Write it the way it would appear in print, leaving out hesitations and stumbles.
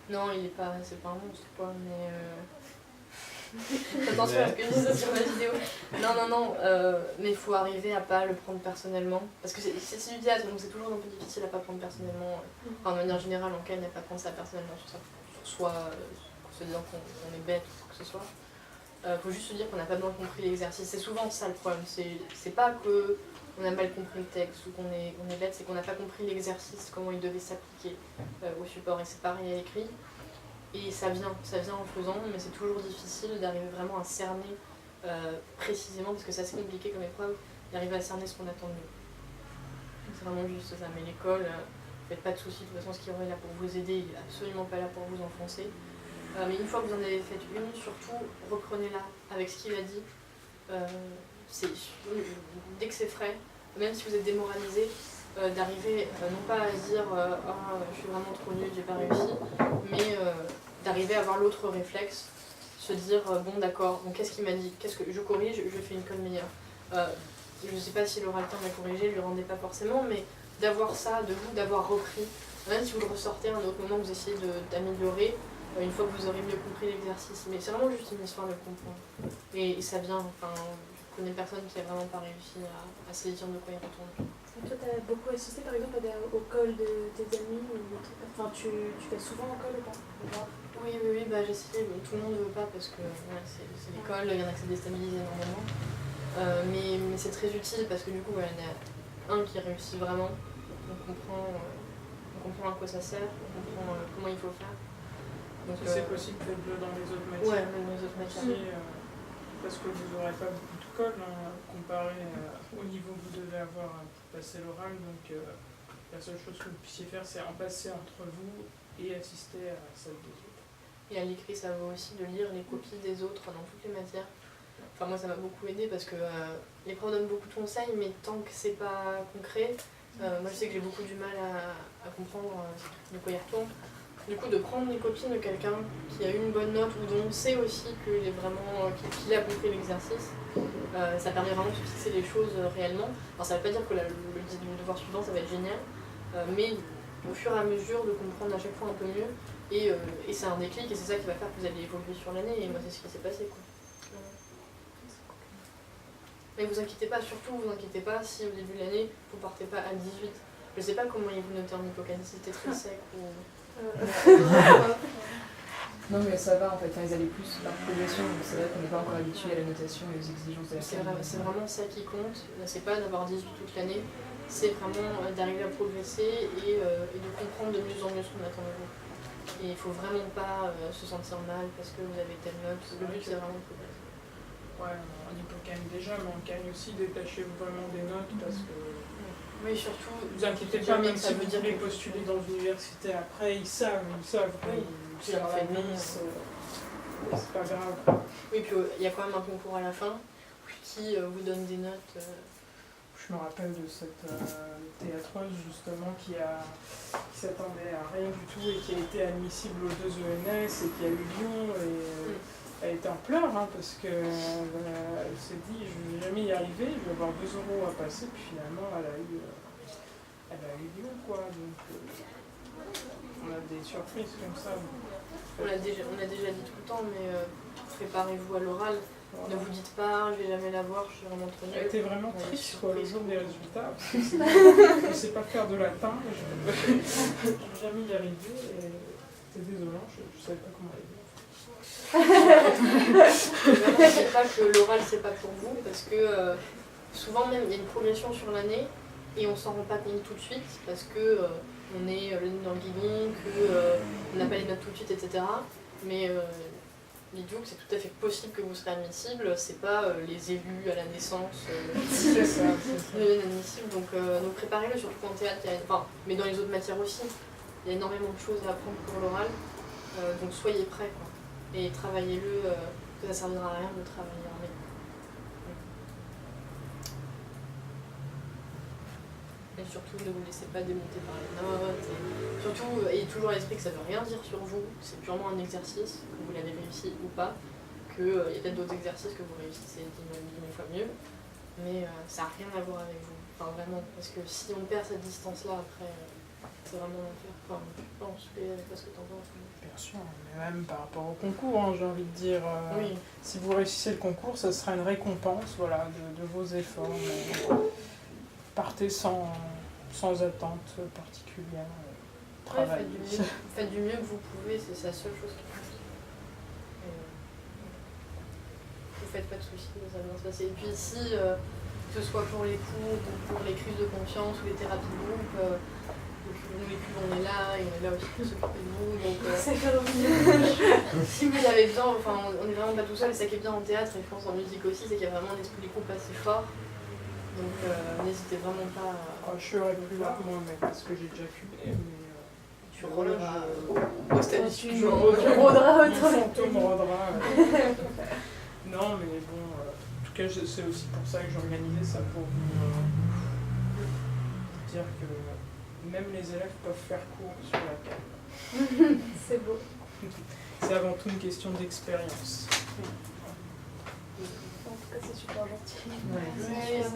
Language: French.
Non, c'est pas un monstre quoi, mais attention à ce que je dis ça sur la vidéo. Non, mais il faut arriver à pas le prendre personnellement. Parce que c'est du théâtre, donc c'est toujours un peu difficile à pas prendre personnellement. Enfin, de manière générale, en cas, il n'y a pas à prendre ça personnellement sur soi, en se disant qu'on est bête ou quoi que ce soit. Faut juste se dire qu'on n'a pas bien compris l'exercice. C'est souvent ça le problème. C'est pas qu'on a mal compris le texte ou qu'on est bête, c'est qu'on n'a pas compris l'exercice, comment il devait s'appliquer au support. Et c'est pareil à l'écrit. Et ça vient en faisant, mais c'est toujours difficile d'arriver vraiment à cerner précisément, parce que c'est assez compliqué comme épreuve, d'arriver à cerner ce qu'on attend de nous. C'est vraiment juste ça. Mais l'école, faites pas de soucis, de toute façon, ce qui est là pour vous aider, il est absolument pas là pour vous enfoncer. Mais une fois que vous en avez fait une, surtout, reprenez-la avec ce qu'il a dit. Dès que c'est frais, même si vous êtes démoralisé, d'arriver non pas à se dire je suis vraiment trop nulle, j'ai pas réussi, mais d'arriver à avoir l'autre réflexe, se dire bon d'accord, donc qu'est-ce qu'il m'a dit, qu'est-ce que je corrige, je fais une conne meilleure. Je sais pas si il aura le temps de la corriger, lui rendez pas forcément, mais d'avoir ça, de vous, d'avoir repris, même si vous le ressortez à un autre moment, vous essayez d'améliorer, une fois que vous aurez mieux compris l'exercice. Mais c'est vraiment juste une histoire de comprendre. Et ça vient, enfin, je connais personne qui a vraiment pas réussi à saisir de quoi il retourne. Toi, tu as beaucoup assisté par exemple au call de tes amis ou des trucs. Enfin, tu vas souvent au call ou pas? Oui, j'essaie, mais tout le monde ne veut pas parce que c'est l'école, il y en a qui se déstabilisent énormément. Mais c'est très utile parce que du coup, il y en a un qui réussit vraiment, on comprend à quoi ça sert, on comprend comment il faut faire. Donc c'est possible d'être dans les autres matières. Ouais, même les autres matières. Aussi, parce que vous n'aurez pas beaucoup de colle comparé au niveau que vous devez avoir pour passer l'oral. Donc la seule chose que vous puissiez faire, c'est en passer entre vous et assister à celle des autres. Et à l'écrit, ça vaut aussi de lire les copies des autres dans toutes les matières. Enfin, moi, ça m'a beaucoup aidé parce que les profs donnent beaucoup de conseils, mais tant que c'est pas concret, moi je sais que j'ai beaucoup du mal à comprendre de quoi il retourne. Du coup, de prendre les copies de quelqu'un qui a eu une bonne note ou dont on sait aussi qu'il a compris l'exercice, ça permet vraiment de fixer les choses réellement. Alors, ça ne veut pas dire que le devoir suivant ça va être génial, mais au fur et à mesure de comprendre à chaque fois un peu mieux, et c'est un déclic et c'est ça qui va faire que vous allez évoluer sur l'année, et moi c'est ce qui s'est passé quoi. Mais vous inquiétez pas, surtout vous inquiétez pas si au début de l'année vous partez pas à 18. Je sais pas comment ils vous notent en hippocane, si c'était très sec ou... Non mais ça va en fait, ils allaient plus par progression, donc c'est vrai qu'on n'est pas encore habitué à la notation et aux exigences de la canne. C'est vraiment ça qui compte, c'est pas d'avoir 18 toute l'année, c'est vraiment d'arriver à progresser et de comprendre de mieux en mieux ce qu'on attend de vous. Et il faut vraiment pas se sentir mal parce que vous avez telle note, le but c'est vraiment de progresser. Ouais, en hippocane déjà, mais en canne aussi, détachez-vous vraiment des notes parce que... Oui, surtout, vous inquiétez pas, même si vous voulez postuler dans l'université après, ils savent oui, c'est la Nice, c'est pas grave. Oui, puis il y a quand même un concours à la fin qui vous donne des notes. Je me rappelle de cette théâtreuse justement qui s'attendait à rien du tout et qui a été admissible aux 2 ENS et qui a eu Lyon et elle était en pleurs parce que elle s'est dit je ne vais jamais y arriver, je vais avoir 2 € à passer, puis finalement elle a eu Lyon quoi. Donc on a des surprises comme ça. On l'a déjà dit tout le temps, mais préparez-vous à l'oral. Ne vous dites pas, je vais jamais l'avoir, je suis vraiment trop nulle. Elle était vraiment triste le jour des résultats, parce que je ne sais pas faire de latin, je ne vais jamais y arriver, et c'était désolant, je ne savais pas comment aller. Ne pensez pas que l'oral c'est pas pour vous, parce que souvent même il y a une progression sur l'année, et on s'en rend pas compte tout de suite, parce que on est le nez dans le guidon, qu'on n'a pas les notes tout de suite, etc. Mais dites-vous que c'est tout à fait possible que vous serez admissible, c'est pas les élus à la naissance C'est ça. deviennent admissibles, donc préparez-le, surtout qu'en théâtre, mais dans les autres matières aussi, il y a énormément de choses à apprendre pour l'oral, donc soyez prêts, quoi, et travaillez-le, que ça ne servira à rien de travailler en mai. Et surtout, ne vous laissez pas démonter par les notes. Et surtout, ayez toujours à l'esprit que ça ne veut rien dire sur vous. C'est purement un exercice, que vous l'avez réussi ou pas. Qu'il y a peut-être d'autres exercices que vous réussissez 10 000 fois mieux. Mais ça n'a rien à voir avec vous. Enfin, vraiment. Parce que si on perd cette distance-là, après, C'est vraiment l'enfer. Enfin, je pense, je sais pas ce que t'en penses. Bien sûr, mais même par rapport au concours, hein, j'ai envie de dire, Oui. si vous réussissez le concours, ça sera une récompense voilà, de vos efforts. Mais partez sans attente particulière. Ouais, faites du mieux que vous pouvez, c'est la seule chose qui compte. Vous faites pas de soucis, ça va bien se passer. Et puis ici, que ce soit pour les cours, ou pour les crises de confiance ou les thérapies de groupe, nous les pubs, on est là et on est là aussi pour s'occuper de vous. Donc, C'est formidable. si vous avez besoin, enfin, on est vraiment pas tout seul, et ça qui est bien en théâtre et je pense en musique aussi, c'est qu'il y a vraiment un esprit de groupe assez fort. Donc n'hésitez vraiment pas à... Je serai plus là, moi, mais parce que j'ai déjà cumulé. Tu rôleras au stade Je rôderas le fantôme rôdera. Non, mais bon, en tout cas, c'est aussi pour ça que j'ai organisé ça, pour vous dire que même les élèves peuvent faire cours sur la canne. C'est beau. C'est avant tout une question d'expérience. En tout cas, c'est super gentil. Ouais. Oui, c'est...